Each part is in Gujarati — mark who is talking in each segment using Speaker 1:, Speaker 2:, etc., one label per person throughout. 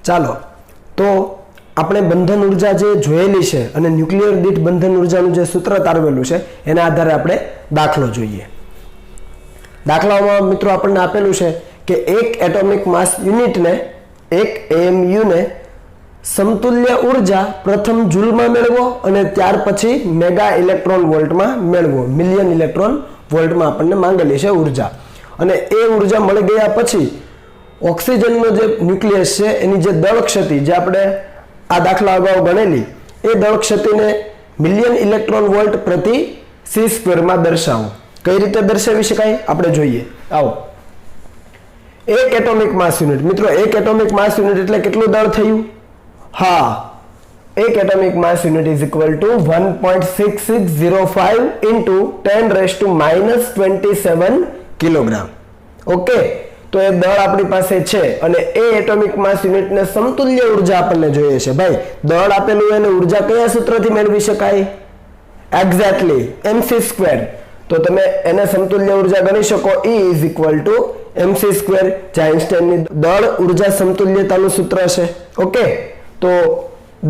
Speaker 1: ચાલો તો આપણે બંધન ઉર્જા જે જોયેલી છે અને ન્યુક્લિયર દીઠ બંધન ઉર્જાનું જે સૂત્ર તારવેલું છે એના આધારે આપણે દાખલો જોઈએ. દાખલામાં મિત્રો આપણને આપેલું છે કે એક એટોમિક માસ યુનિટને એક AMU ને સમતુલ્ય ઉર્જા પ્રથમ જૂલમાં મેળવો અને ત્યાર પછી મેગા ઇલેક્ટ્રોન વોલ્ટમાં મેળવો. મિલિયન ઇલેક્ટ્રોન વોલ્ટમાં આપણને માંગેલી છે ઉર્જા. અને એ ઉર્જા મળી ગયા પછી ઓક્સિજનનો જે ન્યુક્લિયસ છે એની જે દળ ક્ષતિ જે આપણે આ દાખલા અગાઉ ગણેલી એ દળ ક્ષતિને મિલિયન ઇલેક્ટ્રોન વોલ્ટ પ્રતિ c² માં દર્શાવો. કઈ રીતે દર્શાવી શકાય આપણે જોઈએ. આવો, એક એટોમિક માસ યુનિટ. મિત્રો એક એટોમિક માસ યુનિટ એટલે કેટલું દળ થયું? હા, એક atomic mass unit is equal two 1.6605 into 10⁻⁻27 kilogram. Okay, તો એ દળ આપણી પાસે છે અને એ એટોમિક માસ યુનિટને સમતુલ્ય ઉર્જા આપણને જોઈએ છે. ભાઈ દળ આપેલું એને ઉર્જા કયા સૂત્રથી મેળવી શકાય? Exactly mc². તો તમે એને સમતુલ્ય ઉર્જા ગણી શકો E is equal two mc², જે આઇન્સ્ટાઈનની દળ ઉર્જા સમતુલ્યતાનું સૂત્ર છે. ઓકે, તો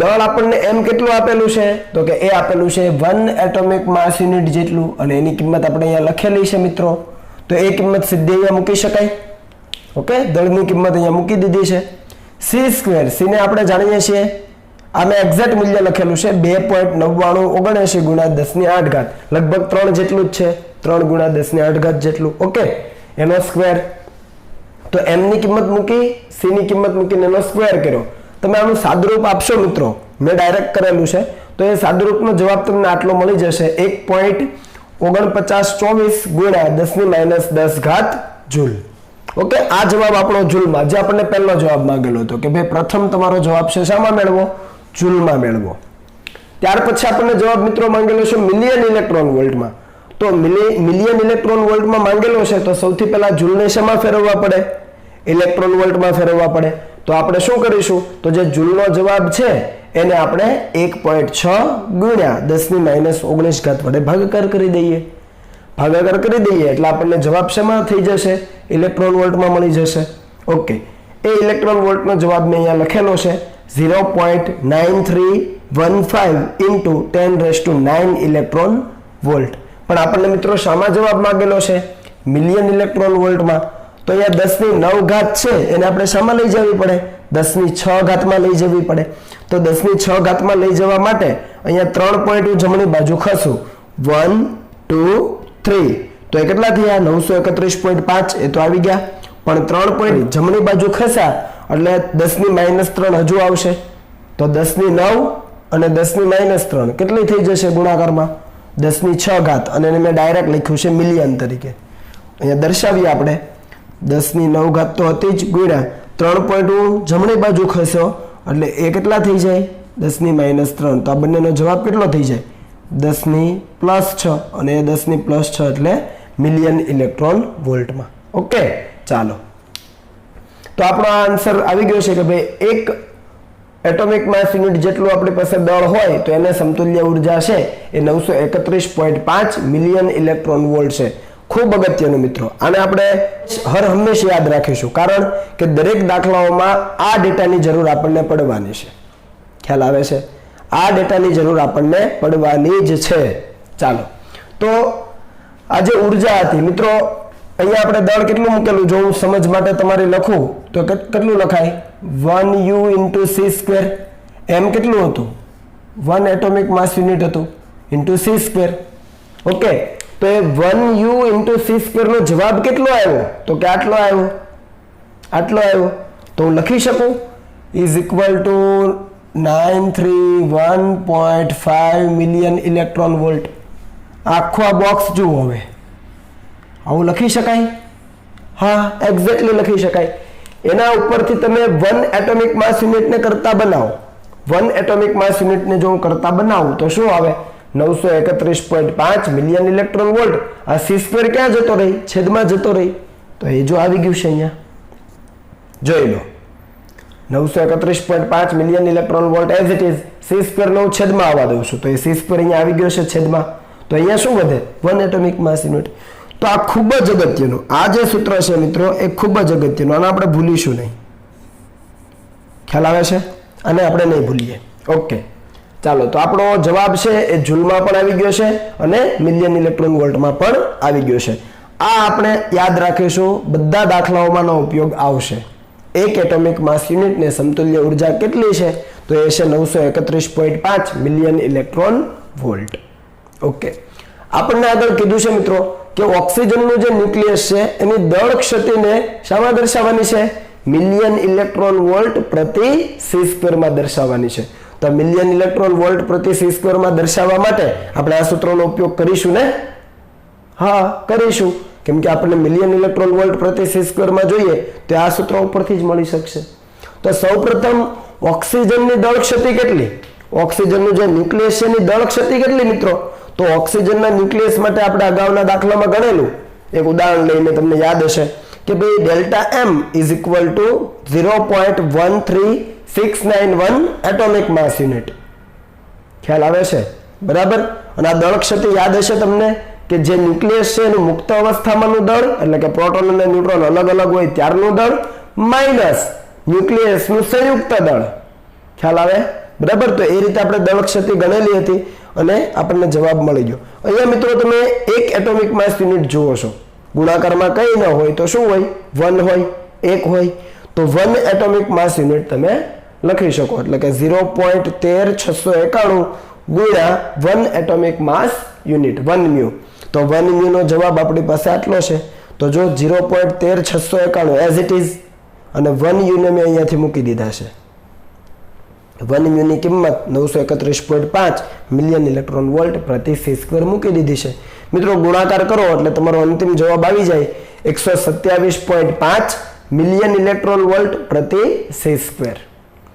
Speaker 1: દળ આપણને m કેટલું આપેલું છે? તો કે એ આપેલું છે 1 એટોમિક માસ યુનિટ જેટલું અને એની કિંમત આપણે અહીંયા લખેલી છે મિત્રો. તો એ કિંમત સીધી અહીંયા મૂકી શકાય. ઓકે, દળની કિંમત અહીંયા મૂકી દીધી છે. c², c ને આપણે જાણીએ છીએ, આ મેં એક્ઝેક્ટ મૂલ્ય લખેલું છે 2.9979 ગુણ્યા 10⁸, લગભગ 3 જેટલું જ છે, 3 ગુણ્યા 10⁸ જેટલું. ઓકે, એનો સ્ક્વેર. તો m ની કિંમત મૂકી, c ની કિંમત મૂકીને એનો સ્ક્વેર કર્યો. તમે આનું સાદુરૂપ આપશો મિત્રો, મેં ડાયરેક્ટ કરેલું છે, તો એ સાદુરૂપનો જવાબ તમને આટલો મળી જશે 1.4924 ગુણ્યા 10⁻10 જૂલ. ઓકે, આ જવાબ આપણો જૂલમાં, જે આપણને પહેલો જવાબ માંગેલો હતો કે ભાઈ પ્રથમ તમારો જવાબ છે શામાં મેળવો? જૂલમાં મેળવો. ત્યાર પછી આપણને જવાબ મિત્રો માંગેલો છે મિલિયન ઇલેક્ટ્રોન વોલ્ટમાં. તો મિલિયન ઇલેક્ટ્રોન વોલ્ટમાં માંગેલો છે તો સૌથી પહેલા જૂલને શેમાં ફેરવવા પડે? ઇલેક્ટ્રોન વોલ્ટમાં ફેરવવા પડે. તો આપણે શું કરીશું? તો જે જૂલનો જવાબ છે એને આપણે 1.6 ગુણ્યા 10⁻19 વડે ભાગાકાર કરી દઈએ. ભાગાકાર કરી દઈએ એટલે આપણને જવાબ શેમાં થઈ જશે? ઇલેક્ટ્રોન વોલ્ટમાં મળી જશે. ઓકે, એ ઇલેક્ટ્રોન વોલ્ટનો જવાબ મેં અહીંયા લખેલો છે 0.9315 ઇન્ટુ 10⁹ ઇલેક્ટ્રોન વોલ્ટ. પણ આપણને મિત્રો શામાં જવાબ માંગેલો છે? મિલિયન ઇલેક્ટ્રોન વોલ્ટમાં. તો અહીંયા 10⁹ છે એને આપણે શામાં લઈ જવી પડે? 10⁶ માં લઈ જવી પડે. તો 10⁶ માં લઈ જવા માટે અહીંયા 3 પોઈન્ટ હું જમણી બાજુ ખસું. 1 2 3, તો એ કેટલા થયા? 931.5. એ તો આવી ગયા. પણ 3 પોઈન્ટ જમણી બાજુ ખસ્યા એટલે 10⁻³ હજુ આવશે. તો 10⁹ અને 10⁻³ કેટલી થઈ જશે ગુણાકારમાં? 10⁶. અને એને મેં ડાયરેક્ટ લખ્યું છે મિલિયન તરીકે. અહીંયા દર્શાવીએ આપણે 10⁹ તો હતી જ, ગુણ્યા 3 પોઈન્ટ હું જમણી બાજુ ખસ્યો એટલે એ કેટલા થઈ જાય? 10⁻³ તો આ બંનેનો જવાબ કેટલો થઈ જાય? 10⁻6 અને 10⁻6 એટલે મિલિયન ઇલેક્ટ્રોન વોલ્ટમાં. ઓકે, ચાલો તો આપણો આન્સર આવી ગયો છે કે ભાઈ એક એટોમિક માસ યુનિટ જેટલું આપણી પાસે દળ હોય તો એને સમતુલ્ય ઉર્જા છે એ 931.5 મિલિયન ઇલેક્ટ્રોન વોલ્ટ છે. ખૂબ અગત્યનું મિત્રો, આને આપણે હર હંમેશા યાદ રાખીશું કારણ કે દરેક દાખલાઓમાં આ ડેટાની જરૂર આપણને પડવાની છે. ખ્યાલ આવે છે? આ ડેટાની જરૂર આપણને પડવાની જ છે. ચાલો, તો આ જે ઉર્જા હતી મિત્રો, અહીંયા આપણે દળ કેટલું મૂકેલું જો હું સમજ માટે તમારે લખું તો કેટલું લખાય? 1U into c². m કેટલું હતું? 1 એટોમિક માસ યુનિટ હતું ઇન્ટુ c². ઓકે, તો એ 1U ઇન્ટુ c² નો જવાબ કેટલો આવ્યો? તો કે આટલો આવ્યો. આટલો આવ્યો. તો હું લખી શકું is equal two 931.5 million electron volt. આખો આ બોક્સ જુઓ. હવે આવું લખી શકાય? હા, એક્ઝેક્ટલી લખી શકાય. એના ઉપરથી તમે 1 એટોમિક માસ યુનિટને કરતા બનાવો. 1 એટોમિક માસ યુનિટને જો હું કરતા બનાવું તો શું આવે? 931.5 મિલિયન ઇલેક્ટ્રોન વોલ્ટ. આ c² ક્યાં જતો રહી? છેદમાં જતો રહી. તો એ જો આવી ગયું છે અહીંયા, જોઈ લો. 931.5 million electron volt as it is. c² નો છેદમાં આવવા દઉં છું તો એ c² અહીંયા આવી ગયો છે છેદમાં. તો અહીંયા શું વધે? 1 એટોમિક માસ યુનિટ. તો આ ખૂબ જ અગત્યનું, આ જે સૂત્ર છે મિત્રો એ ખૂબ જ અગત્યનું, આને આપણે ભૂલીશું નહીં. ખ્યાલ આવે છે? અને આપણે નહીં ભૂલીએ. ઓકે, ચાલો, તો આપણો જવાબ છે એ જૂલમાં પણ આવી ગયો છે અને મિલિયન ઇલેક્ટ્રોન વોલ્ટમાં પણ આવી ગયો છે. આ આપણે યાદ રાખીશું, બધા દાખલાઓમાંનો ઉપયોગ આવશે. એક એટોમિક માસ યુનિટને સમતુલ્ય ઉર્જા કેટલી છે? તો એ છે 931.5 મિલિયન ઇલેક્ટ્રોન વોલ્ટ. ઓકે, આપણને આગળ કીધું છે મિત્રો કે ઓક્સિજનનું જે ન્યુક્લિયસ છે એની દળ ક્ષતિને શામાં દર્શાવવાની છે? મિલિયન ઇલેક્ટ્રોન વોલ્ટ પ્રતિ c² માં દર્શાવવાની છે. તો મિલિયન ઇલેક્ટ્રોન વોલ્ટ પ્રતિ c² માં દર્શાવવા માટે આપણે આ સૂત્રનો ઉપયોગ કરીશું ને? હા, કરીશું, કેમ કે આપણને મિલિયન ઇલેક્ટ્રોન વોલ્ટ પ્રતિ c² માં જોઈએ તો આ સૂત્ર ઉપરથી જ મળી શકશે. તો સૌપ્રથમ ઓક્સિજનની દળ ક્ષતિ કેટલી? ઓક્સિજનનું જે ન્યુક્લિયસ છે એની દળ ક્ષતિ કેટલી મિત્રો? તો ઓક્સિજનના ન્યુક્લિયસ માટે આપણે અગાઉના દાખલામાં ગણેલું એક ઉદાહરણ લઈને તમને યાદ હશે કે ભાઈ delta m is equal two 0.13691 atomic mass unit. ખ્યાલ આવે છે? બરાબર. અને આ દળ ક્ષતિ યાદ હશે તમને કે જે ન્યુક્લિયસ છે એનું મુક્ત અવસ્થામાંનું દળ એટલે કે પ્રોટોન અને ન્યુટ્રોન અલગ અલગ હોય ત્યારનું દળ માઇનસ ન્યુક્લિયસનું સંયુક્ત દળ. ખ્યાલ આવે? બરાબર. તો એ રીતે આપણે દળ ક્ષતિ ગણેલી હતી અને આપણને જવાબ મળી ગયો. અહીંયા મિત્રો તમે એક એટોમિક માસ યુનિટ જુઓ છો, ગુણાકારમાં કંઈ ન હોય તો શું હોય? 1 હોય, 1 હોય. તો 1 એટોમિક માસ યુનિટ તમે લખી શકો એટલે કે 0.13691 ગુણ્યા 1 એટોમિક માસ યુનિટ 1 મ્યુ. તો 1 મ્યુ નો જવાબ આપણી પાસે આટલો છે. તો જો 0.13691 એઝ ઇટ ઇઝ અને 1 યુ ને મેં અહીંયાથી મૂકી દીધા છે. 1 મ્યુ ની કિંમત 931.5 મિલિયન ઇલેક્ટ્રોન વોલ્ટ પ્રતિ c² મૂકી દીધી છે. મિત્રો ગુણાકાર કરો એટલે તમારો અંતિમ જવાબ આવી જાય 127.5 મિલિયન ઇલેક્ટ્રોન વોલ્ટ પ્રતિ c².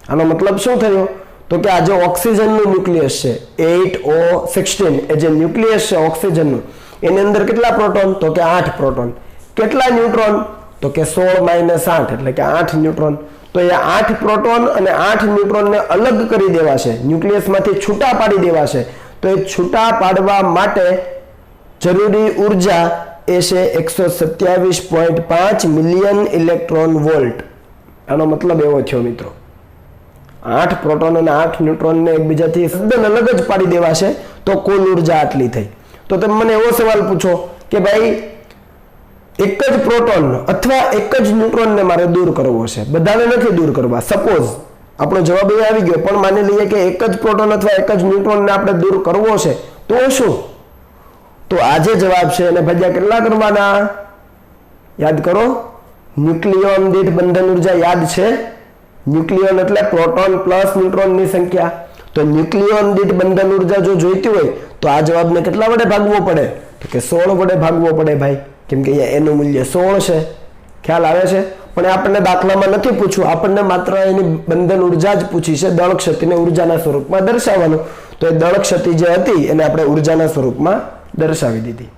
Speaker 1: આનો મતલબ શું થયો? તો કે આ જે ઓક્સિજનનું ન્યુક્લિયસ છે 8O16 એ જે ન્યુક્લિયસ છે ઓક્સિજનનું એની અંદર કેટલા પ્રોટોન? તો કે 8 પ્રોટોન. કેટલા ન્યુટ્રોન? તો કે 16 - 8 એટલે કે 8 ન્યુટ્રોન. તો એ 8 પ્રોટોન અને 8 ન્યુટ્રોનને અલગ કરી દેવા છે, ન્યુક્લિયસમાંથી છૂટા પાડી દેવા છે. તો એ છૂટા પાડવા માટે જરૂરી ઉર્જા એ છે 127.5 મિલિયન ઇલેક્ટ્રોન વોલ્ટ. આનો મતલબ એવો થયો મિત્રો 8 પ્રોટોન અને 8 ન્યુટ્રોનને એકબીજાથી એકદમ અલગ જ પાડી દેવા છે તો કુલ ઉર્જા આટલી થઈ. તો તમે મને એવો સવાલ પૂછો કે ભાઈ એક જ પ્રોટોન અથવા એક જ ન્યુટ્રોનને મારે દૂર કરવો છે, બધાને નથી દૂર કરવા. સપોઝ આપણો જવાબ એ આવી ગયો, પણ માની લઈએ કે એક જ પ્રોટોન અથવા એક જ ન્યુટ્રોનને આપણે દૂર કરવો છે તો શું? તો આ જે જવાબ છે એને ભાગ્યા કેટલા કરવાના? યાદ કરો, ન્યુક્લિયોન દીઠ બંધન ઉર્જા યાદ છે? ન્યુક્લિયોન એટલે પ્રોટોન પ્લસ ન્યુટ્રોનની સંખ્યા. તો ન્યુક્લિયોન દીઠ બંધન ઉર્જા જો જોઈતી હોય તો આ જવાબને કેટલા વડે ભાગવો પડે? તો કે 16 વડે ભાગવો પડે ભાઈ, કેમ કે અહીંયા એનું મૂલ્ય 16 છે. ખ્યાલ આવે છે? પણ આપણને દાખલામાં નથી પૂછ્યું, આપણને માત્ર એની બંધન ઉર્જા જ પૂછી છે, દળ ક્ષતિને ઉર્જાના સ્વરૂપમાં દર્શાવવાનું. તો એ દળ ક્ષતિ જે હતી એને આપણે ઉર્જાના સ્વરૂપમાં દર્શાવી દીધી.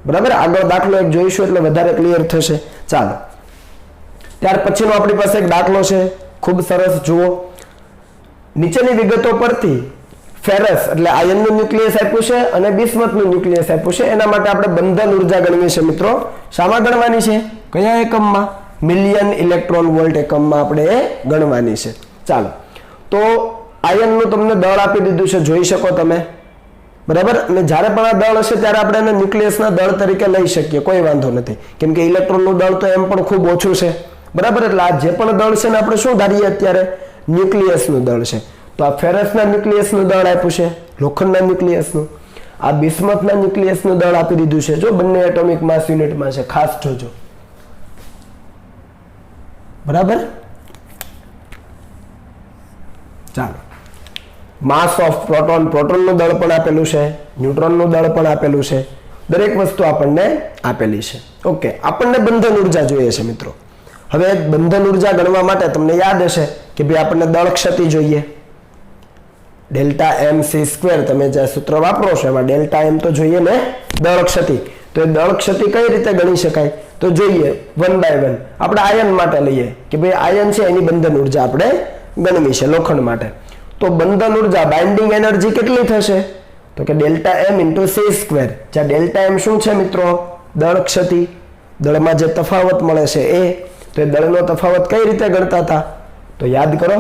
Speaker 1: બરાબર. આગળ દાખલો એક જોઈશું એટલે વધારે ક્લિયર થશે. ચાલો, ત્યાર પછીનો આપણી પાસે એક દાખલો છે, ખૂબ સરસ. જુઓ, નીચેની વિગતો પરથી ફેરસ એટલે આયનનું ન્યુક્લિયસ આપ્યું છે અને બિસ્મથનું ન્યુક્લિયસ આપ્યું છે. એના માટે આપણે બંધન ઉર્જા ગણવી છે મિત્રો. શામાં ગણવાની છે? કયા એકમમાં? મિલિયન ઇલેક્ટ્રોન વોલ્ટ એકમમાં આપણે એ ગણવાની છે. ચાલો, તો આયનનું તમને દળ આપી દીધું છે, જોઈ શકો તમે. બરાબર. અને જ્યારે પણ આ દળ હશે ત્યારે આપણે એને ન્યુક્લિયસના દળ તરીકે લઈ શકીએ, કોઈ વાંધો નથી, કેમ કે ઇલેક્ટ્રોનનું દળ તો એમ પણ ખૂબ ઓછું છે. બરાબર. એટલે આ જે પણ દળ છે ને આપણે શું ધારીએ અત્યારે? ન્યુક્લિયસનું દળ છે. તો આ ફેરસના ન્યુક્લિયસનું દળ આપ્યું છે, લોખંડના ન્યુક્લિયસનું. આ બિસ્મથના ન્યુક્લિયસનું દળ આપી દીધું છે. જો બંને એટોમિક માસ યુનિટમાં છે, ખાસ જોજો. બરાબર. ચાલો, માસ ઓફ પ્રોટોન, પ્રોટોનનું દળ પણ આપેલું છે, ન્યુટ્રોનનું દળ પણ આપેલું છે. દરેક વસ્તુ આપણને આપેલી છે. ઓકે, આપણને બંધન ઉર્જા જોઈએ છે મિત્રો. હવે બંધન ઉર્જા ગણવા માટે તમને યાદ હશે કે ભાઈ આપણને દળ ક્ષતિ જોઈએ, ડેલ્ટા mc². તમે જે સૂત્ર વાપરો છો એમાં ડેલ્ટા m તો જોઈએ ને, દળ ક્ષતિ. તો એ દળ ક્ષતિ કઈ રીતે ગણી શકાય? તો જોઈએ 1 by 1 આપણે આયન માટે લઈએ કે ભાઈ આયન છે એની બંધન ઉર્જા આપણે ગણવી છે લોખંડ માટે. તો બંધન ઉર્જા બાઇન્ડિંગ એનર્જી કેટલી થશે? તો કે ડેલ્ટા m × c². જ્યાં ડેલ્ટા m શું છે મિત્રો? દળ ક્ષતિ. દળમાં જે તફાવત મળે છે એ. તો એ દળનો તફાવત કઈ રીતે ગણતા હતા? તો યાદ કરો,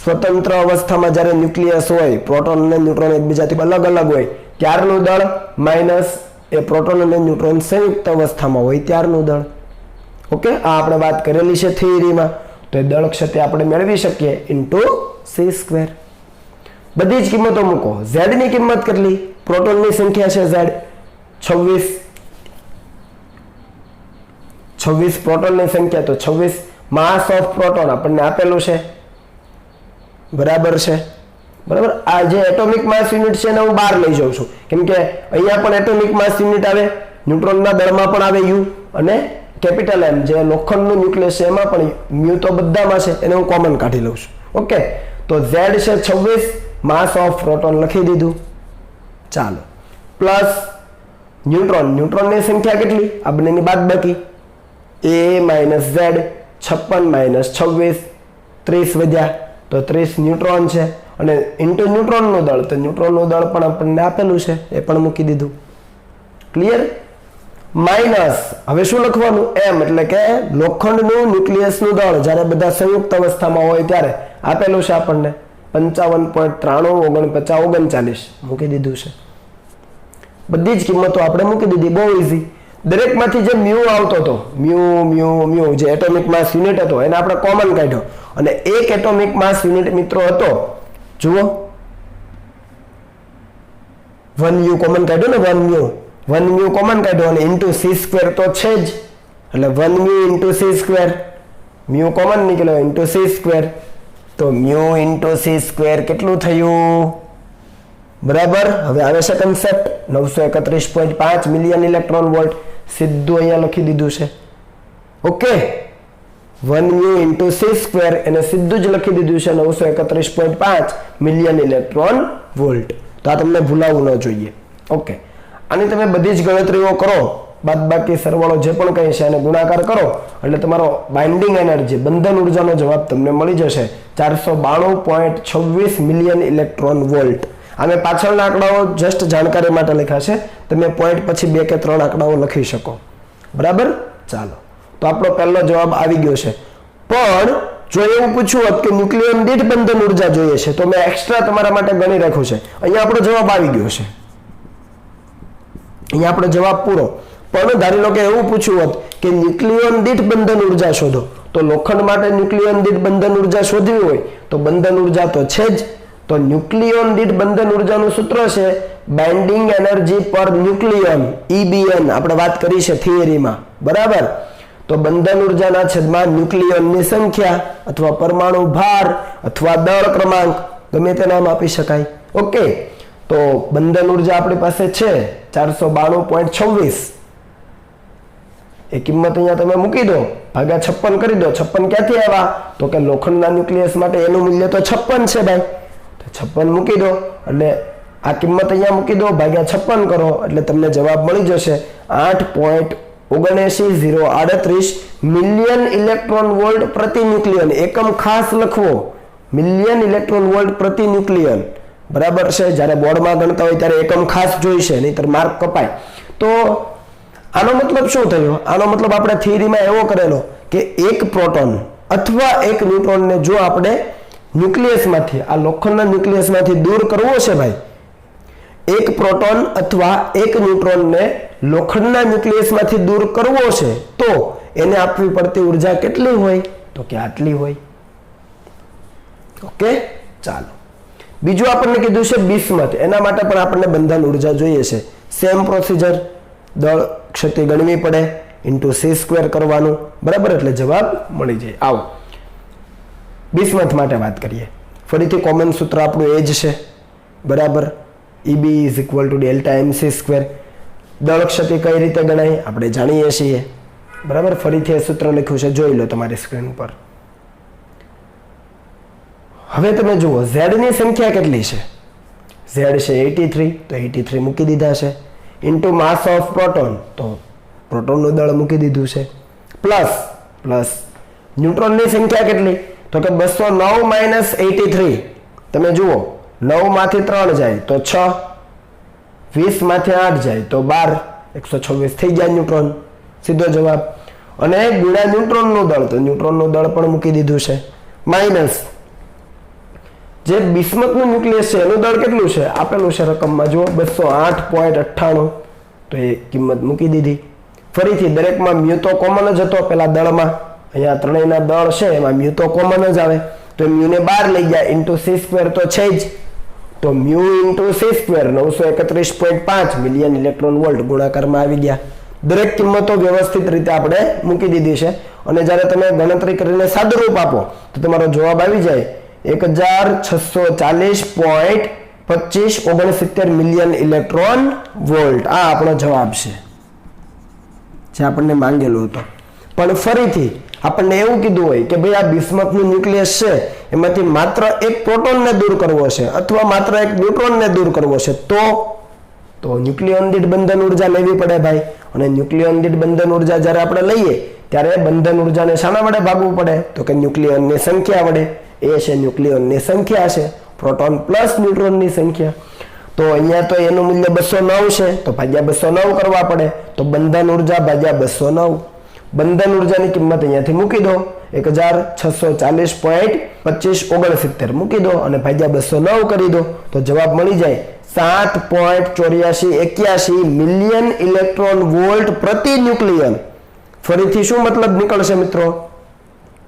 Speaker 1: સ્વતંત્ર અવસ્થામાં જ્યારે ન્યુક્લિયસ હોય, પ્રોટોન અને ન્યુટ્રોન એકબીજાથી અલગ અલગ હોય ત્યારનું દળ, માઇનસ એ પ્રોટોન અને ન્યુટ્રોન સંયુક્ત અવસ્થામાં હોય ત્યારનું દળ. ઓકે, આ આપણે વાત કરેલી છે થિયરીમાં. તો એ દળ ક્ષતિ આપણે મેળવી શકીએ ઇન્ટુ c². બધી જ કિંમતો મૂકો. z ની કિંમત કેટલી? પ્રોટોનની સંખ્યા છે z 26 પ્રોટોનની સંખ્યા, તો 26 માસ ઓફ પ્રોટોન આપણને આપેલું છે, બરાબર છે. બરાબર, આ જે એટોમિક માસ યુનિટ છે એને હું બહાર લઈ જાઉં છું, કેમ કે અહીંયા પણ એટોમિક માસ યુનિટ આવે, ન્યુટ્રોનના દળમાં પણ આવે u, અને કેપિટલ M જે લોખંડનું ન્યુક્લિયસ છે એમાં પણ મ્યુ તો બધામાં છે, એને હું કોમન કાઢી લઉં છું. ઓકે, તો z છે 26, માસ ઓફ પ્રોટોન લખી દીધું. ચાલો, પ્લસ ન્યુટ્રોનની સંખ્યા કેટલી? આ બંનેની બાદબાકી, a માઇનસ z, 56 માઇનસ 26, 30 વધ્યા, તો 30 ન્યુટ્રોન છે, અને ઇન્ટુ ન્યુટ્રોનનું દળ, તો ન્યુટ્રોનનું દળ પણ આપણને આપેલું છે, એ પણ મૂકી દીધું. ક્લિયર? માઇનસ હવે શું લખવાનું? m, એટલે કે લોખંડનું ન્યુક્લિયસનું દળ જ્યારે બધા સંયુક્ત અવસ્થામાં હોય ત્યારે આપેલું છે આપણને 55.93 49 મૂકી દીધું છે. બધી જ કિંમતો આપણે મૂકી દીધી, બહુ ઈઝી. દરેકમાંથી જે મ્યુ આવતો હતો, મ્યુ જે એટોમિક માસ યુનિટ હતો એને આપણે કોમન કાઢ્યો, અને એક એટોમિક માસ યુનિટ મિત્રો હતો, જુઓ 1 કોમન કાઢ્યો ને, 1 મ્યુ કોમન કાઢ્યો, અને ઇન્ટુ c² તો છે જ, એટલે 1 mu into c², mu common નીકળ્યો ઇન્ટુ c², તો મ્યુ ઇન્ટુ c² કેટલું થયું? બરાબર. હવે આવે છે કન્સેપ્ટ 931.5 મિલિયન ઇલેક્ટ્રોન વોલ્ટ, સીધું અહીંયા લખી દીધું છે. ઓકે, 1 મ્યુ ઇન્ટુ c² એને સીધું જ લખી દીધું છે 931.5 મિલિયન ઇલેક્ટ્રોન વોલ્ટ. તો આ તમને ભૂલાવવું ન જોઈએ. ઓકે, આની તમે બધી જ ગણતરીઓ કરો, બાદબાકી સરવાળો જે પણ કંઈ છે અને ગુણાકાર કરો એટલે તમારો બાઇન્ડિંગ એનર્જી, બંધન ઉર્જાનો જવાબ તમને મળી જશે 492.26 મિલિયન ઇલેક્ટ્રોન વોલ્ટ. આમે પાછળના આંકડાઓ જસ્ટ જાણકારી માટે લખ્યા છે, તમે પોઈન્ટ પછી 2 કે 3 આંકડાઓ લખી શકો. બરાબર. ચાલો, તો આપણો પહેલો જવાબ આવી ગયો છે. પણ જો એવું પૂછ્યું હોત કે ન્યુક્લિયન દીઠ બંધન ઉર્જા જોઈએ છે, તો મેં એક્સ્ટ્રા તમારા માટે ગણી રાખ્યું છે. અહીંયા આપણો જવાબ આવી ગયો છે, અહીંયા આપણો જવાબ પૂરો. પણ ધારી લો કે એવું પૂછ્યું હોત કે ન્યુક્લિયન દીઠ બંધન ઉર્જા શોધો, તો લોખંડ માટે ન્યુક્લિયન દીઠ બંધન ઉર્જા શોધવી હોય તો બંધન ઉર્જા તો છે જ. તો ન્યુક્લિયન દીઠ બંધન ઉર્જાનું સૂત્ર છે બાઇન્ડિંગ એનર્જી પર ન્યુક્લિયન, EBN, આપણે વાત કરી છે થિયરીમાં. બરાબર. તો બંધન ઉર્જાના છેદમાં ન્યુક્લિયનની સંખ્યા અથવા પરમાણુ ભાર અથવા દળ ક્રમાંક ગમે તે નામ આપી શકાય. ઓકે, તો બંધન ઉર્જા આપણી પાસે છે 492.26. એ કિંમત અહીંયા તમે મૂકી દો, ભાગ્યા 56 કરી દો. 56 ક્યાંથી આવ્યા? તો કે લોખંડના ન્યુક્લિયસ માટે એનું મૂલ્ય તો 56 છે ભાઈ, તો 56 મૂકી દો, એટલે આ કિંમત અહીંયા મૂકી દો, ભાગ્યા 56 કરો, એટલે તમને જવાબ મળી જશે 8.79038 મિલિયન ઇલેક્ટ્રોન વોલ્ટ પ્રતિ ન્યુક્લિયન. એકમ ખાસ લખવો, મિલિયન ઇલેક્ટ્રોન વોલ્ટ પ્રતિ ન્યુક્લિયન. બરાબર છે. જ્યારે બોર્ડમાં ગણતા હોય ત્યારે એકમ ખાસ જોઈશે, નહીતર માર્ક કપાય. તો આનો મતલબ શું થયો? આનો મતલબ આપણે થિયરીમાં એવો કરેલો કે એક પ્રોટોન અથવા એક ન્યુટ્રોનને જો આપણે ન્યુક્લિયસમાંથી, આ લોખંડના ન્યુક્લિયસમાંથી દૂર કરવો છે ભાઈ, એક પ્રોટોન અથવા એક ન્યુટ્રોનને લોખંડના ન્યુક્લિયસમાંથી દૂર કરવો છે, તો એને આપવી પડતી ઉર્જા કેટલી હોય? તો કે આટલી હોય. ઓકે, ચાલો. બીજું આપણને કીધું છે બિસ્મથ, એના માટે પણ આપણને બંધન ઉર્જા જોઈએ છે. સેમ પ્રોસિજર, દળ ક્ષતિ ગણવી પડે, ઇન્ટુ c² કરવાનું. બરાબર, એટલે જવાબ મળી જાય. આવો બિસ્મથ માટે વાત કરીએ. ફરીથી કોમન સૂત્ર આપણું એ જ છે. બરાબર. EB = delta mc². દળ ક્ષતિ કઈ રીતે ગણાય આપણે જાણીએ છીએ. બરાબર. ફરીથી એ સૂત્ર લખ્યું છે, જોઈ લો તમારી સ્ક્રીન પર. હવે તમે જુઓ z ની સંખ્યા કેટલી છે? z છે 83, તો 83 મૂકી દીધા છે. ઇન્ટુ માસ ઓફ પ્રોટોન, તો પ્રોટોનનું દળ મૂકી દીધું છે. પ્લસ ન્યુટ્રોનની સંખ્યા કેટલી? તો કે 209 માઇનસ 83. તમે જુઓ 9 માંથી 3 જાય તો 6, 20 માંથી 8 જાય તો 12, 126 થઈ ગયા ન્યુટ્રોન. સીધો જવાબ. અને ગુણ્યા ન્યુટ્રોનનું દળ, તો ન્યુટ્રોનનું દળ પણ મૂકી દીધું છે. માઇનસ જે બિસ્મથનું ન્યુક્લિયસ છે એનું દળ કેટલું છે આપેલું છે રકમમાં જુઓ 208.98 તો એ કિંમત મૂકી દીધી ફરીથી દરેકમાં મ્યુ તો કોમન જ હતો પેલા દળમાં અહીંયા ત્રણેયના દળ છે એમાં મ્યુ તો કોમન જ આવે તો મ્યુ ને બહાર લઈ ગયા ઇન્ટુ સી સ્ક્વેર તો છે જ તો mu into C square 931.5 million electron volt ગુણાકારમાં આવી ગયા દરેક કિંમતો વ્યવસ્થિત રીતે આપણે મૂકી દીધી છે અને જ્યારે તમે ગણતરી કરીને સાદુરૂપ આપો તો તમારો જવાબ આવી જાય 1640.2569 મિલિયન ઇલેક્ટ્રોન વોલ્ટ આ આપણો જવાબ છે જે આપણને માંગેલો હતો પણ ફરીથી આપણને એવું કીધું હોય કે ભાઈ આ બિસ્મથનું ન્યુક્લિયસ છે એમાંથી માત્ર એક પ્રોટોનને દૂર કરવો છે અથવા માત્ર એક ન્યુટ્રોનને દૂર કરવો છે તો ન્યુક્લિયોન દીઠ બંધન ઉર્જા લેવી પડે ભાઈ અને ન્યુક્લિયોન દીઠ બંધન ઉર્જા જ્યારે આપણે લઈએ ત્યારે બંધન ઉર્જાને શાના વડે ભાગવું પડે તો કે ન્યુક્લિયોનની સંખ્યા વડે એ છે ન્યુક્લિયોનની સંખ્યા છે પ્રોટોન પ્લસ ન્યુટ્રોનની સંખ્યા તો અહીંયા તો એનું મૂલ્ય 209 છે તો ભાગ્યા 209 કરવા પડે તો બંધન ઉર્જા ભાગ્યા 209 બંધન ઉર્જાની કિંમત અહીંયાથી મૂકી દો 1640.2569 મૂકી દો અને ભાગ્યા 209 કરી દો તો જવાબ મળી જાય 7.8481 મિલિયન ઇલેક્ટ્રોન વોલ્ટ પ્રતિ ન્યુક્લિયન ફરીથી શું મતલબ નીકળશે મિત્રો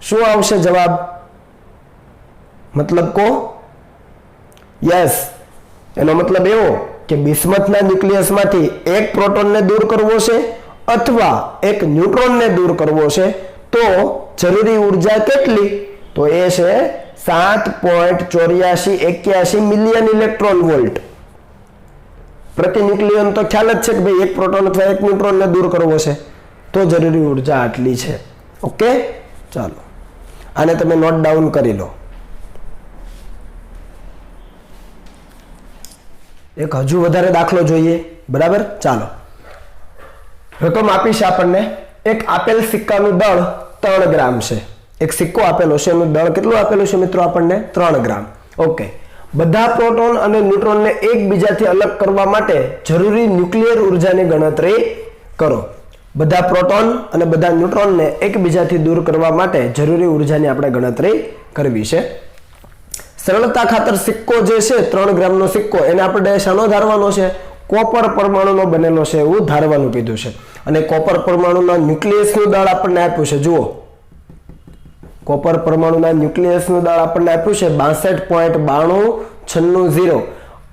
Speaker 1: શું આવશે જવાબ મતલબ કો યસ એનો મતલબ એવો કે બિસ્મથના ન્યુક્લિયસમાંથી એક પ્રોટોનને દૂર કરવો છે અથવા એક ન્યુટ્રોનને દૂર કરવો છે તો જરૂરી ઉર્જા કેટલી તો એ છે 7.8481 મિલિયન ઇલેક્ટ્રોન વોલ્ટ પ્રતિ ન્યુક્લિયન તો ખ્યાલ જ છે કે ભાઈ એક પ્રોટોન અથવા એક ન્યુટ્રોનને દૂર કરવો છે તો જરૂરી ઉર્જા આટલી છે ઓકે ચાલો આને તમે નોટ ડાઉન કરી લો એક હજુ વધારે દાખલો જોઈએ બરાબર ચાલો રકમ આપી છે આપણને એક આપેલ સિક્કાનું દળ 3 ગ્રામ છે એક સિક્કો આપેલો છે એનું દળ કેટલું આપેલું છે મિત્રો આપણને 3 ગ્રામ ઓકે બધા પ્રોટોન અને ન્યુટ્રોનને એકબીજાથી અલગ કરવા માટે જરૂરી ન્યુક્લિયર ઉર્જાની ગણતરી કરો બધા પ્રોટોન અને બધા ન્યુટ્રોનને એકબીજાથી દૂર કરવા માટે જરૂરી ઉર્જાની આપણે ગણતરી કરવી છે સરળતા ખાતર સિક્કો જે છે 3 ગ્રામનો સિક્કો એને આપણે શાનો ધારવાનો છે કોપર પરમાણુનો બનેલો છે એવું ધારવાનું કીધું છે અને કોપર પરમાણુના ન્યુક્લિયસનું દળ આપણને આપ્યું છે જુઓ કોપર પરમાણુના ન્યુક્લિયસનું દળ આપણને આપ્યું છે 62.9296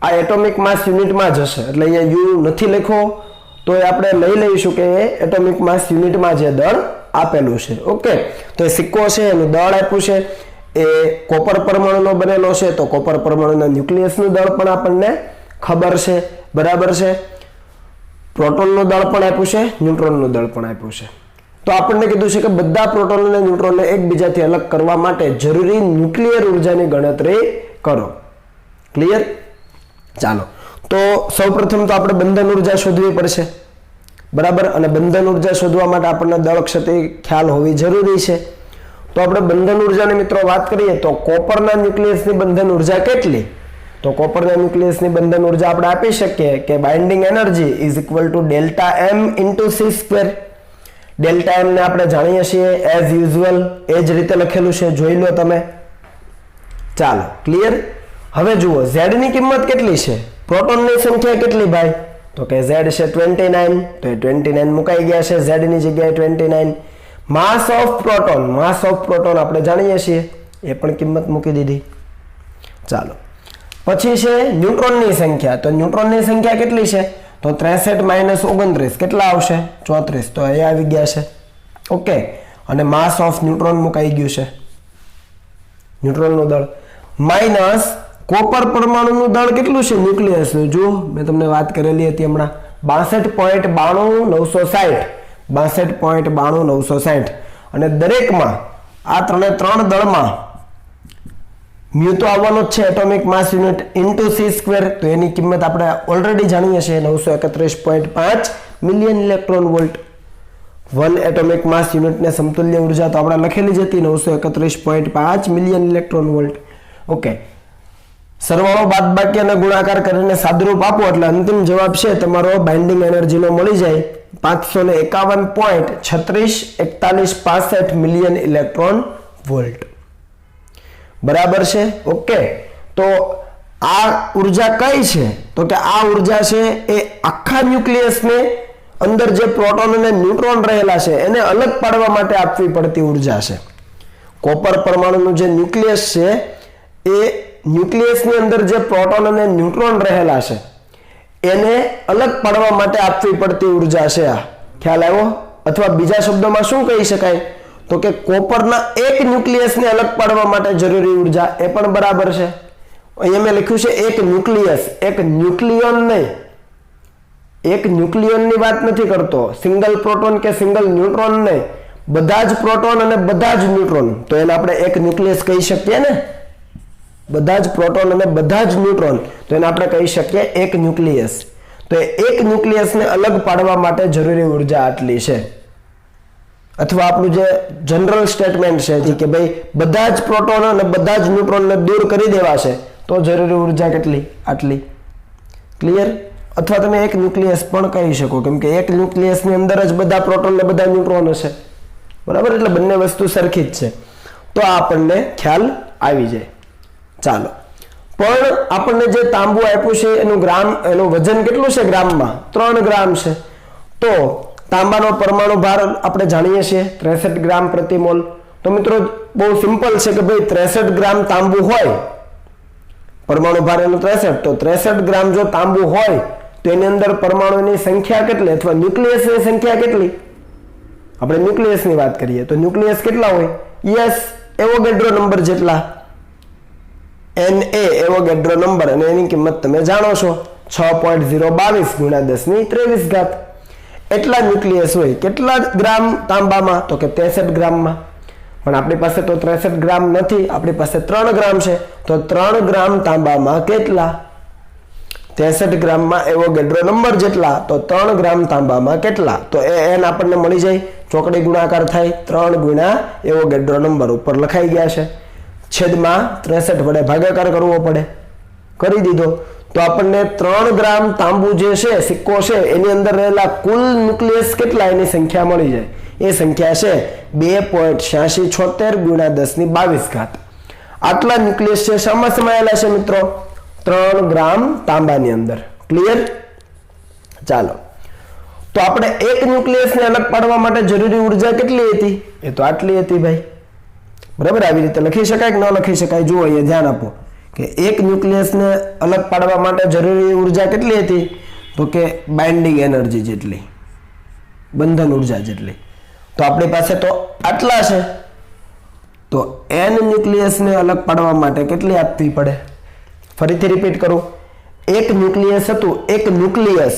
Speaker 1: આ એટોમિક માસ યુનિટમાં જ હશે એટલે અહીંયા યુ નથી લખો તો એ આપણે લઈ લઈશું કે એ એટોમિક માસ યુનિટમાં જે દળ આપેલું છે ઓકે તો એ સિક્કો છે એનું દળ આપ્યું છે એ કોપર પરમાણુનો બનેલો છે તો કોપર પરમાણુના ન્યુક્લિયસનું દળ પણ આપણને ખબર છે બરાબર છે પ્રોટોનનું દળ પણ આપ્યું છે ન્યુટ્રોનનું દળ પણ આપ્યું છે તો આપણને કીધું છે કે બધા પ્રોટોન અને ન્યુટ્રોનને એકબીજાથી અલગ કરવા માટે જરૂરી ન્યુક્લિયર ઉર્જાની ગણતરી કરો ક્લિયર ચાલો તો સૌપ્રથમ તો આપણે બંધન ઉર્જા શોધવી પડશે બરાબર અને બંધન ઉર્જા શોધવા માટે આપણને દળ ક્ષતિ ખ્યાલ હોવી જરૂરી છે તો આપણે બંધન ઉર્જાની મિત્રો વાત કરીએ તો કોપરના ન્યુક્લિયસની બંધન ઉર્જા કેટલી તો કોપરના ન્યુક્લિયસની બંધન ઉર્જા આપણે આપી શકીએ કે binding energy is equal to delta M into C square delta m ને આપણે જાણીએ છીએ એઝ યુઝ્યુઅલ એ જ રીતે લખેલું છે જોઈ લો તમે ચાલો ક્લિયર હવે જુઓ ઝેડ ની કિંમત કેટલી છે પ્રોટોનની સંખ્યા કેટલી ભાઈ તો કે ઝેડ છે 29 તો એ 29 મુકાઈ ગયા છે ઝેડ ની જગ્યાએ 29 માસ ઓફ પ્રોટોન આપણે જાણીએ છીએ એ પણ કિંમત મૂકી દીધી ચાલો પછી છે ન્યુટ્રોનની સંખ્યા તો ન્યુટ્રોનની સંખ્યા કેટલી છે તો 63 - 29 કેટલા આવશે 34 તો એ આવી ગયા છે ઓકે અને માસ ઓફ ન્યુટ્રોન મુકાઈ ગયું છે ન્યુટ્રોનનું દળ માઈનસ કોપર પરમાણુનું દળ કેટલું છે ન્યુક્લિયસનું જો મેં તમને વાત કરેલી હતી હમણાં 62.960 અને દરેકમાં આ ત્રણ દળમાં મ્યુ તો આવવાનો જ છે એટોમિક માસ યુનિટ ઇન્ટુ સી સ્ક્વેર તો એની કિંમત આપણે ઓલરેડી જાણીએ છીએ 931.5 million electron volt one atomic માસ યુનિટને સમતુલ્ય ઉર્જા તો આપણે લખેલી જ હતી 931.5 મિલિયન ઇલેક્ટ્રોન વોલ્ટ ઓકે સરવાળો બાદબાકી અને ગુણાકાર કરીને સાદુરૂપ આપો એટલે અંતિમ જવાબ છે તમારો બાઇન્ડિંગ એનર્જીનો મળી જાય 551.364165 મિલિયન ઇલેક્ટ્રોન વોલ્ટ બરાબર છે. ઓકે, તો આ ઉર્જા કઈ છે? તો કે આ ઉર્જા છે એ આખા ન્યુક્લિયસને અંદર જે પ્રોટોન અને ન્યુટ્રોન રહેલા છે એને અલગ પાડવા માટે આપવી પડતી ઉર્જા છે. કોપર પરમાણુનું જે ન્યુક્લિયસ છે એ ન્યુક્લિયસની અંદર જે પ્રોટોન અને ન્યુટ્રોન રહેલા છે એને અલગ પાડવા માટે આપવી પડતી ઉર્જા છે. આ ખ્યાલ આવ્યો? અથવા બીજા શબ્દોમાં શું કહી શકાય? તો કે કોપરના એક ન્યુક્લિયસને અલગ પાડવા માટે જરૂરી ઉર્જા એ પણ બરાબર છે. અહીંયા મેં લખ્યું છે એક ન્યુક્લિયસ, એક ન્યુક્લિયોન નહીં. એક ન્યુક્લિયોનની વાત નથી કરતો, સિંગલ પ્રોટોન કે સિંગલ ન્યુટ્રોન નહીં, બધા જ પ્રોટોન અને બધા જ ન્યુટ્રોન. તો એને આપણે એક ન્યુક્લિયસ કહી શકીએ ને, બધા જ પ્રોટોન અને બધા જ ન્યુટ્રોન, તો એને આપણે કહી શકીએ એક ન્યુક્લિયસ. તો એક ન્યુક્લિયસને અલગ પાડવા માટે જરૂરી ઉર્જા આટલી છે. અથવા આપણું જે જનરલ સ્ટેટમેન્ટ છે કે ભાઈ બધા જ પ્રોટોન અને બધા જ ન્યુટ્રોનને દૂર કરી દેવા છે તો જરૂરી ઉર્જા કેટલી? આટલી. ક્લિયર? અથવા તમે એક ન્યુક્લિયસ પણ કહી શકો, કેમ કે એક ન્યુક્લિયસની અંદર જ બધા પ્રોટોન ને બધા ન્યુટ્રોન હશે. બરાબર? એટલે બંને વસ્તુ સરખી જ છે. તો આપણને ખ્યાલ આવી જાય. ચાલો, પણ આપણને જે તાંબુ આપ્યું છે એનું ગ્રામ, એનું વજન કેટલું છે ગ્રામમાં? 3 ગ્રામ છે. તો તાંબાનો પરમાણુ ભાર આપણે જાણીએ છીએ 63 ગ્રામ પ્રતિ મોલ. તો મિત્રો બહુ સિમ્પલ છે કે ભાઈ 63 ગ્રામ તાંબુ હોય, પરમાણુ ભાર એનું 63, તો 63 ગ્રામ જો તાંબુ હોય તો એની અંદર પરમાણુની સંખ્યા કેટલી અથવા ન્યુક્લિયસની સંખ્યા કેટલી? આપણે ન્યુક્લિયસની વાત કરીએ તો ન્યુક્લિયસ કેટલા હોય? યસ, એવોગેડ્રો નંબર જેટલા. Na એવોગેડ્રો નંબર, અને એની કિંમત તમે જાણો છો 6.022 × 10⁻23. એટલા ન્યુક્લિયસ હોય. કેટલા ગ્રામ તાંબામાં? તો કે 63 ગ્રામમાં. પણ આપણી પાસે તો 63 ગ્રામ નથી, આપણી પાસે 3 ગ્રામ છે. તો 3 ગ્રામ તાંબામાં કેટલા? 63 ગ્રામમાં એવોગેડ્રો નંબર જેટલા, તો 3 ગ્રામ તાંબામાં કેટલા? તો n આપણને મળી જાય, ચોકડી ગુણાકાર થાય 3 ગુણ્યા એવોગેડ્રો નંબર ઉપર લખાઈ ગયા છે. છેદમાં 63 વડે ભાગાકાર કરવો પડે, કરી દીધો. તો આપણને 3 ગ્રામ તાંબુ જે છે, સિક્કો છે, એની અંદર રહેલા કુલ ન્યુક્લિયસ કેટલા એની સંખ્યા મળી જાય. એ સંખ્યા છે 2.8676 × 10⁻22. આટલા ન્યુક્લિયસ છે. શામાં સમાયેલા છે મિત્રો? 3 ગ્રામ તાંબાની અંદર. ક્લિયર? ચાલો, તો આપણે એક ન્યુક્લિયસને અલગ પાડવા માટે જરૂરી ઉર્જા કેટલી હતી? એ તો આટલી હતી ભાઈ. બરાબર? આવી રીતે લખી શકાય કે ન લખી શકાય? જુઓ, અહીંયા ધ્યાન આપો કે એક ન્યુક્લિયસને અલગ પાડવા માટે જરૂરી ઉર્જા કેટલી હતી? તો કે બાઇન્ડિંગ એનર્જી જેટલી, બંધન ઉર્જા જેટલી. તો આપણી પાસે તો આટલા છે. તો n ન્યુક્લિયસને અલગ પાડવા માટે કેટલી આપવી પડે? ફરીથી રિપીટ કરું, એક ન્યુક્લિયસ હતું, એક ન્યુક્લિયસ,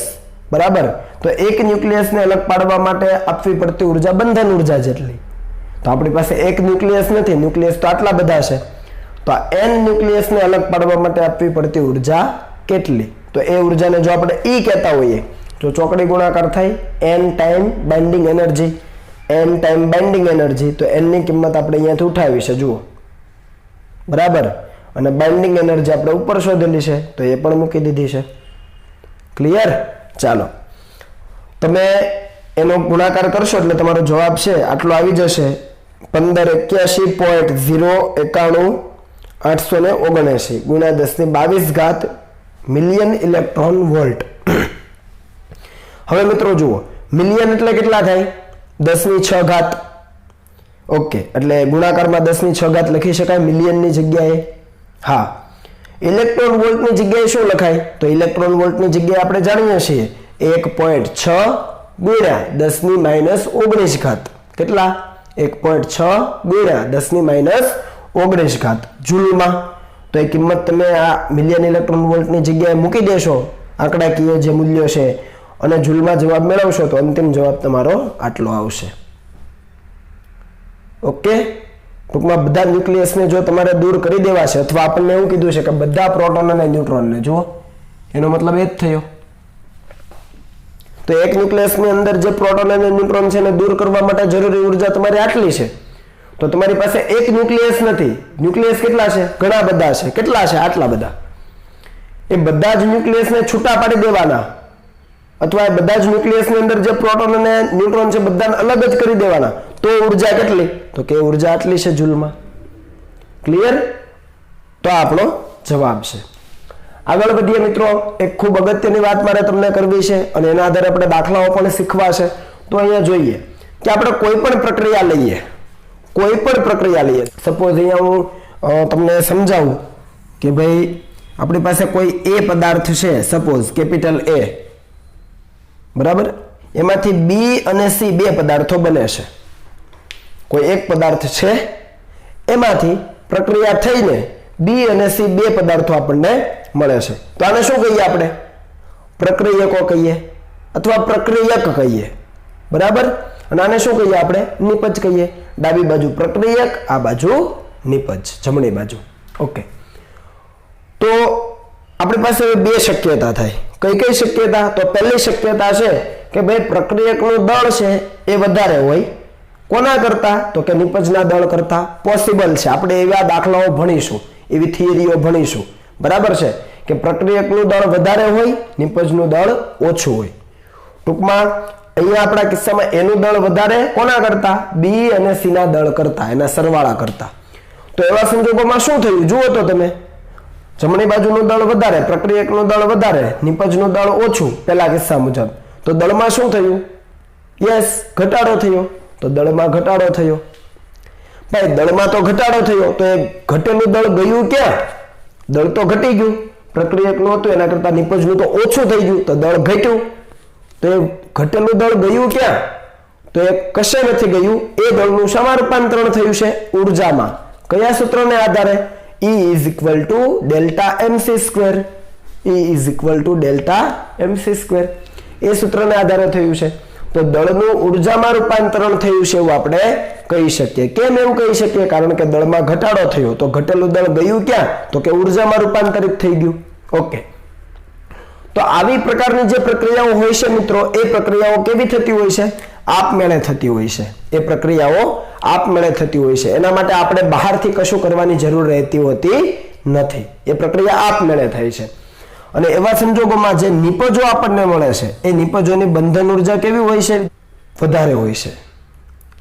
Speaker 1: બરાબર? તો એક ન્યુક્લિયસને અલગ પાડવા માટે આપવી પડતી ઉર્જા બંધન ઉર્જા જેટલી. તો આપણી પાસે એક ન્યુક્લિયસ નથી, ન્યુક્લિયસ તો આટલા બધા છે. તો આ n ન્યુક્લિયસને અલગ પાડવા માટે આપવી પડતી ઉર્જા કેટલી? તો એ ઉર્જાને જો આપણે E કહેતા હોઈએ તો ચોકડી ગુણાકાર થાય n time binding energy, n time binding energy. તો n ની કિંમત આપણે અહીંયાથી ઉઠાવી છે, જુઓ. બરાબર? અને બાઇન્ડિંગ એનર્જી આપણે ઉપર શોધેલી છે તો એ પણ મૂકી દીધી છે. ક્લિયર? ચાલો, તમે એનો ગુણાકાર કરશો એટલે તમારો જવાબ છે આટલો આવી જશે, 1581.091,879 × 10⁻22 મિલિયન ઇલેક્ટ્રોન વોલ્ટ. હવે મિત્રો જુઓ, મિલિયન એટલે કેટલા થાય? 10⁶. ઓકે, એટલે ગુણાકારમાં 10⁶ લખી શકાય મિલિયનની જગ્યાએ. હા, ઇલેક્ટ્રોન વોલ્ટની જગ્યાએ શું લખાય? તો ઇલેક્ટ્રોન વોલ્ટની જગ્યાએ આપણે જાણીએ છીએ 1.6 × 10⁻19. કેટલા? 1.6 × 10⁻19 જૂલમાં. તો એ કિંમત તમે આ મિલિયન ઇલેક્ટ્રોન વોલ્ટની જગ્યાએ મૂકી દેશો, આંકડાકીય જે મૂલ્યો છે, અને જૂલમાં જવાબ મેળવશો તો અંતિમ જવાબ તમારો આટલો આવશે. ઓકે, ટૂંકમાં બધા ન્યુક્લિયસને જો તમારે દૂર કરી દેવા છે, અથવા આપણને એવું કીધું છે કે બધા પ્રોટોન અને ન્યુટ્રોનને, જુઓ, એનો મતલબ એ જ થયો. તો એક ન્યુક્લિયસની અંદર જે પ્રોટોન અને ન્યુટ્રોન છે એને દૂર કરવા માટે જરૂરી ઉર્જા તમારી આટલી છે. તો તમારી પાસે એક ન્યુક્લિયસ નથી, ન્યુક્લિયસ કેટલા છે? ઘણા બધા છે. કેટલા છે? આટલા બધા. એ બધા જ ન્યુક્લિયસને છૂટા પાડી દેવાના, અથવા એ બધા જ ન્યુક્લિયસની અંદર જે પ્રોટોન અને ન્યુટ્રોન છે બધાને અલગ જ કરી દેવાના. તો ઉર્જા કેટલી? તો કે ઉર્જા આટલી છે જૂલમાં. ક્લિયર? તો આપણો જવાબ છે। આગળ વધીએ મિત્રો, એક ખૂબ અગત્યની વાત મારે તમને કરવી છે અને એના આધારે આપણે દાખલાઓ પણ શીખવા છે। તો અહીંયા જોઈએ કે આપણે કોઈ પણ પ્રક્રિયા લઈએ, સપોઝ અહીંયા હું તમને સમજાવું કે ભાઈ આપણી પાસે કોઈ એ પદાર્થ છે, સપોઝ કેપિટલ એ, બરાબર, એમાંથી બી અને સી બે પદાર્થો બને છે। કોઈ એક પદાર્થ છે, એમાંથી પ્રક્રિયા થઈને બી અને સી બે પદાર્થો આપણને મળે છે। તો આને શું કહીએ આપણે? પ્રક્રિયકો કહીએ અથવા પ્રક્રિયક કહીએ, બરાબર। અને આને શું કહીએ આપણે? નિપજ કહીએ। ડાબી બાજુ પ્રક્રિયક, આ બાજુ નિપજ, જમણી બાજુ। ઓકે, તો આપણી પાસે બે શક્યતા થાય। કઈ શક્યતા? તો પહેલી શક્યતા છે કે ભાઈ પ્રક્રિયકનું દળ છે એ વધારે હોય, કોના કરતા? તો કે નિપજના દળ કરતા। પોસિબલ છે, આપણે એવા દાખલાઓ ભણીશું, એવી થિયરીઓ ભણીશું, બરાબર છે, કે પ્રક્રિયકનું દળ વધારે હોય, નિપજનું દળ ઓછું હોય। ટૂંકમાં અહીંયા આપણા કિસ્સામાં એનું દળ વધારે કોના કરતા? બી અને સી ના દળ કરતા, એના સરવાળા કરતા। તો એવા સંજોગોમાં શું થયું જુઓ તો તમે, જમણી બાજુનું દળ વધારે, પ્રક્રિયકનું દળ વધારે, નિપજનું દળ ઓછું પેલા કિસ્સા મુજબ। તો દળમાં શું થયું? યસ, ઘટાડો થયો। તો દળમાં ઘટાડો થયો। ભાઈ દળમાં તો ઘટાડો થયો, તો એ ઘટેલું દળ ગયું ક્યાં? દળ તો ઘટી ગયું, પ્રક્રિયકનું હતું એના કરતા નિપજનું તો ઓછું થઈ ગયું, તો દળ ઘટ્યું। તો એ ઘટેલું દળ ગયું ક્યાં? તો એ કશે નથી ગયું, એ દળનું શામાં રૂપાંતરણ થયું છે? ઉર્જામાં। કયા સૂત્રને આધારે? E is equal to delta mc square, E is equal to delta mc square, એ સૂત્રને આધારે થયું છે। તો દળનું ઉર્જામાં રૂપાંતરણ થયું છે એવું આપણે કહી શકીએ। કેમ એવું કહી શકીએ? કારણ કે દળમાં ઘટાડો થયો, તો ઘટેલું દળ ગયું ક્યાં? તો કે ઉર્જામાં રૂપાંતરિત થઈ ગયું। ઓકે, તો આવી પ્રકારની જે પ્રક્રિયાઓ હોય છે મિત્રો, એ પ્રક્રિયાઓ કેવી થતી હોય છે? આપમેળે થતી હોય છે। એ પ્રક્રિયાઓ આપમેળે થતી હોય છે, એના માટે આપણે બહારથી કશું કરવાની જરૂર રહેતી હોતી નથી, એ પ્રક્રિયા આપમેળે થાય છે। અને એવા સંજોગોમાં જે નિપજો આપણને મળે છે, એ નિપજોની બંધન ઉર્જા કેવી હોય છે? વધારે હોય છે।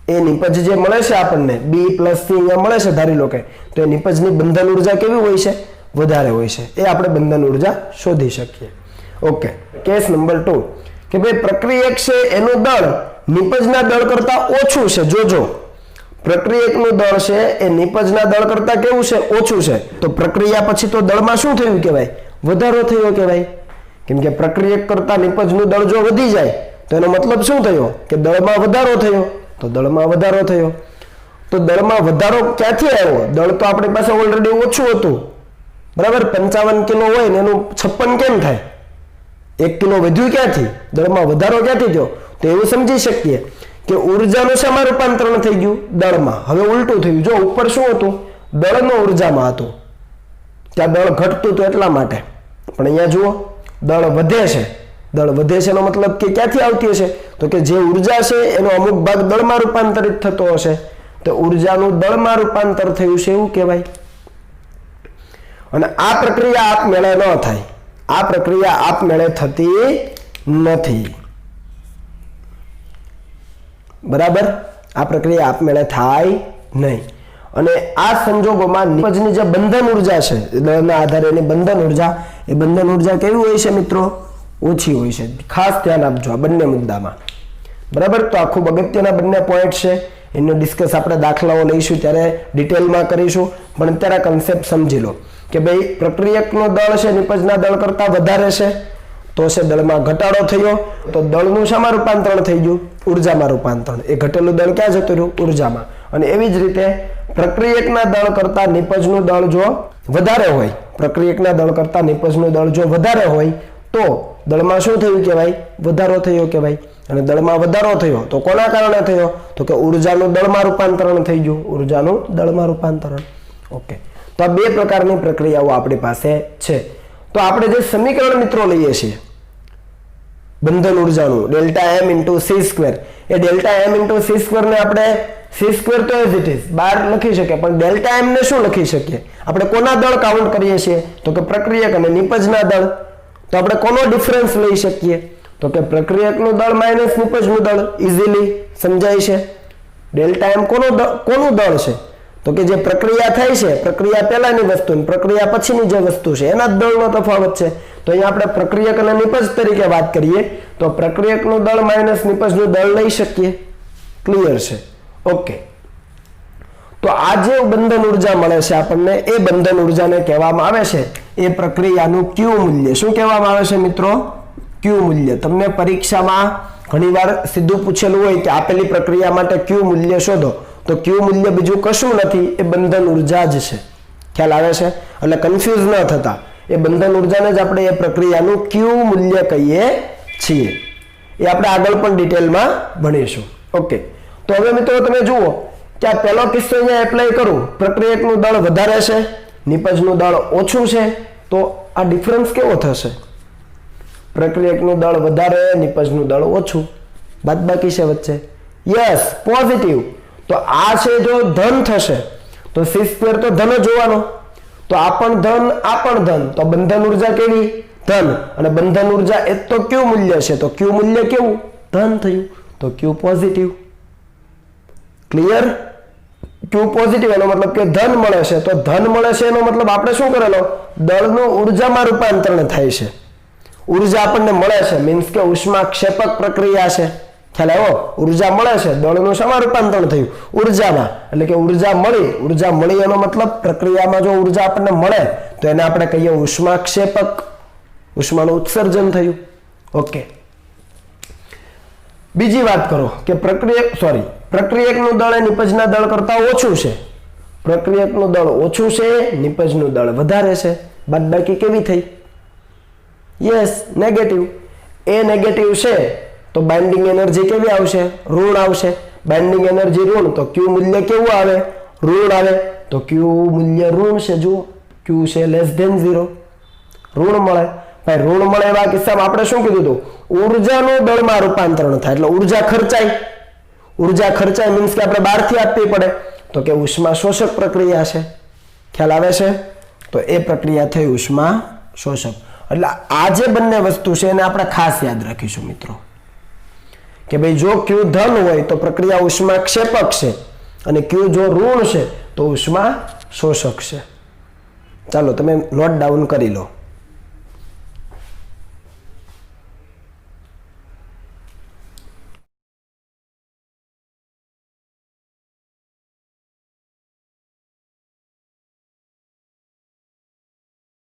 Speaker 1: એ નિપજ જે મળે છે આપણને બી પ્લસ સી અહીંયા મળે છે ધારી લો કે, તો એ નિપજની બંધન ઉર્જા કેવી હોય છે? વધારે હોય છે। એ આપણે બંધન ઉર્જા શોધી શકીએ। ઓકે, કેસ નંબર 2 કે ભાઈ પ્રક્રિયક છે એનું દળ નિપજના દળ કરતા ઓછું છે। જોજો, પ્રક્રિયકનું દળ છે એ નિપજના દળ કરતા કેવું છે? ઓછું છે। તો પ્રક્રિયા પછી તો દળમાં શું થયું કહેવાય? વધારો થયો કહેવાય। કેમ કે પ્રક્રિયક કરતા નિપજનું દળ જો વધી જાય તો એનો મતલબ શું થયો? કે દળમાં વધારો થયો। તો દળમાં વધારો થયો, તો દળમાં વધારો ક્યાંથી આવ્યો? દળ તો આપણી પાસે ઓલરેડી ઓછું હતું, બરાબર। 55 કિલો હોય ને એનું 56 કેમ થાય? 1 કિલો વધ્યું ક્યાંથી? દળમાં વધારો ક્યાંથી થયો? તો એવું સમજી શકીએ કે ઉર્જાનું શામાં રૂપાંતરણ થઈ ગયું? દળમાં। હવે ઉલટું થયું, જો ઉપર શું હતું? દળનું ઉર્જામાં હતું, ત્યાં દળ ઘટતું હતું એટલા માટે, પણ અહીંયા જુઓ દળ વધે છે। દળ વધે છે એનો મતલબ કે ક્યાંથી આવતી હશે? તો કે જે ઉર્જા છે એનો અમુક ભાગ દળમાં રૂપાંતરિત થતો હશે, તો ઉર્જાનું દળમાં રૂપાંતર થયું છે એવું કહેવાય। અને આ પ્રક્રિયા આપમેળે ન થાય, આ પ્રક્રિયા આપમેળે થતી નથી, બરાબર। આ પ્રક્રિયા આપમેળે થાય નહીં। અને આ સંજોગોમાં નિપજની જે બંધન ઉર્જા છે, દળના આધારે એની બંધન ઉર્જા, એ બંધન ઉર્જા કેવી હોય છે મિત્રો? ઓછી હોય છે। ખાસ ધ્યાન આપજો આ બંને મુદ્દામાં, બરાબર। તો આ ખૂબ અગત્યના બંને પોઈન્ટ છે, એનો ડિસ્કસ આપણે દાખલાઓ લઈશું ત્યારે ડિટેલમાં કરીશું, પણ અત્યારે કન્સેપ્ટ સમજી લો કે ભાઈ પ્રક્રિયકનું દળ છે નિપજના દળ કરતા વધારે છે, તો છે દળમાં ઘટાડો થયો, તો દળનું શામાં રૂપાંતરણ થઈ ગયું? ઉર્જામાં રૂપાંતરણ। એ ઘટેલું દળ ક્યાં જતું રહ્યું? ઉર્જામાં। અને એવી જ રીતે પ્રક્રિયકના દળ કરતા નિપજનું દળ જો વધારે હોય, પ્રક્રિયકના દળ કરતા નિપજનું દળ જો વધારે હોય, તો દળમાં શું થયું કહેવાય? વધારો થયો કહેવાય। અને દળમાં વધારો થયો તો કોના કારણે થયો? તો કે ઉર્જાનું દળમાં રૂપાંતરણ થઈ ગયું, ઉર્જાનું દળમાં રૂપાંતરણ। ઓકે, તો આ બે પ્રકારની પ્રક્રિયાઓ આપણી પાસે છે। તો આપણે જે સમીકરણ મિત્રો લઈએ છીએ બંધન ઉર્જાનું ડેલ્ટા એમ ઇન્ટુ સી સ્ક્વેર, એ ડેલ્ટા એમ ઇન્ટુ સી સ્ક્વેર ને આપણે સી સ્ક્વેર તો એઝ ઇટ ઇઝ બહાર લખી શકીએ, પણ ડેલ્ટા એમ ને શું લખી શકીએ? આપણે કોના દળ કાઉન્ટ કરીએ છીએ? તો કે પ્રક્રિયક અને નિપજના દળ। તો આપણે કોનો ડિફરન્સ લઈ શકીએ? તો કે પ્રક્રિયકનું દળ માઇનસ નિપજનું દળ, ઇઝીલી સમજાય છે। ડેલ્ટા એમ કોનું દળ છે? તો તો કે જે પ્રક્રિયા થાય છે, પ્રક્રિયા પહેલાની વસ્તુ અને પ્રક્રિયા પછીની જે વસ્તુ છે એના જ દળનો તફાવત છે. તો અહીંયા આપણે પ્રક્રિયક અને નિપજ તરીકે વાત કરીએ તો પ્રક્રિયકનું દળ માઇનસ નિપજનું દળ લઈ શકીએ. ક્લિયર છે? ઓકે. તો આ જે બંધન ઉર્જા મળે છે આપણને, એ બંધન ઉર્જાને કહેવામાં આવે છે એ પ્રક્રિયાનું ક્યુ મૂલ્ય. શું કહેવામાં આવે છે મિત્રો? ક્યુ મૂલ્ય. તમને પરીક્ષામાં ઘણીવાર સીધું પૂછેલું હોય કે આપેલી પ્રક્રિયા માટે ક્યુ મૂલ્ય શોધો, તો ક્યુ મૂલ્ય બીજું કશું નથી, એ બંધન ઉર્જા જ છે. ખ્યાલ આવે છે? એટલે કન્ફ્યુઝ ન થતા, એ બંધન ઉર્જાને જ આપણે એ પ્રક્રિયાનું ક્યુ મૂલ્ય કહીએ છીએ. એ આપણે આગળ પણ ડિટેલમાં ભણીશું. ઓકે. તો હવે મિત્રો તમે જુઓ કે આ પહેલો કિસ્સો અહીંયા એપ્લાય કરું, પ્રક્રિયકનું દળ વધારે છે, નિપજનું દળ ઓછું છે, તો આ ડિફરન્સ કેવો થશે? પ્રક્રિયકનું દળ વધારે, નિપજનું દળ ઓછું, બાદબાકી છે વચ્ચે. Yes, positive. તો આ છે જો ધન થશે તો C² તો ધન જ હોવાનો. તો આ પણ ધન, આ પણ ધન, તો બંધન ઉર્જા કેવી? ધન. અને બંધન ઉર્જા એ તો ક્યુ મૂલ્ય છે, તો ક્યુ મૂલ્ય કેવું? ધન થયું. તો ક્યુ પોઝિટિવ. ક્લિયર? ક્યુ પોઝિટિવ એનો મતલબ કે ધન મળે છે. તો ધન મળે છે એનો મતલબ આપણે શું કરેલો? દળનું ઉર્જામાં રૂપાંતરણ થાય છે. ઉર્જા આપણને મળે છે મીન્સ કે ઉષ્માક્ષેપક પ્રક્રિયા છે. ખ્યાલ આવ્યો? ઉર્જા મળે છે, દળનું શેમાં રૂપાંતરણ થયું? ઉર્જામાં. એટલે કે ઉર્જા મળી. ઉર્જા મળી એનો મતલબ પ્રક્રિયામાં જો ઉર્જા આપણને મળે તો એને આપણે કહીએ ઉષ્માક્ષેપક. ઉષ્માનું ઉત્સર્જન થયું. ઓકે. બીજી વાત કરો કે પ્રક્રિયકનું દળ એ નિપજના દળ કરતા ઓછું છે. પ્રક્રિયકનું દળ ઓછું છે, નિપજનું દળ વધારે છે. બાદબાકી કેવી થઈ? Yes, negative. એ નેગેટિવ છે તો બાઇન્ડિંગ એનર્જી કેવી આવશે? ઋણ આવશે. બાઇન્ડિંગ એનર્જી ઋણ, તો ક્યુ મૂલ્ય કેવું આવે? ઋણ આવે. તો ક્યુ મૂલ્ય ઋણ છે. જુઓ, ક્યુ છે <0, ઋણ મળે. ભાઈ ઋણ મળે એવા કિસ્સામાં આપણે શું કીધું હતું? ઉર્જાનું દળમાં રૂપાંતરણ થાય એટલે ઉર્જા ખર્ચાય. ઉર્જા ખર્ચાય મીન્સ કે આપણે બહારથી આપવી પડે, તો કે ઉષ્મા શોષક પ્રક્રિયા છે. ખ્યાલ આવે છે? તો એ પ્રક્રિયા થઈ ઉષ્મા શોષક. એટલે આ જે બંને વસ્તુ છે એને આપણે ખાસ યાદ રાખીશું મિત્રો, કે ભાઈ જો ક્યુ ધન હોય તો પ્રક્રિયા ઉષ્મા ક્ષેપક છે, અને ક્યુ જો ઋણ છે તો ઉષ્મા શોષક છે. ચાલો તમે નોટ ડાઉન કરી લો.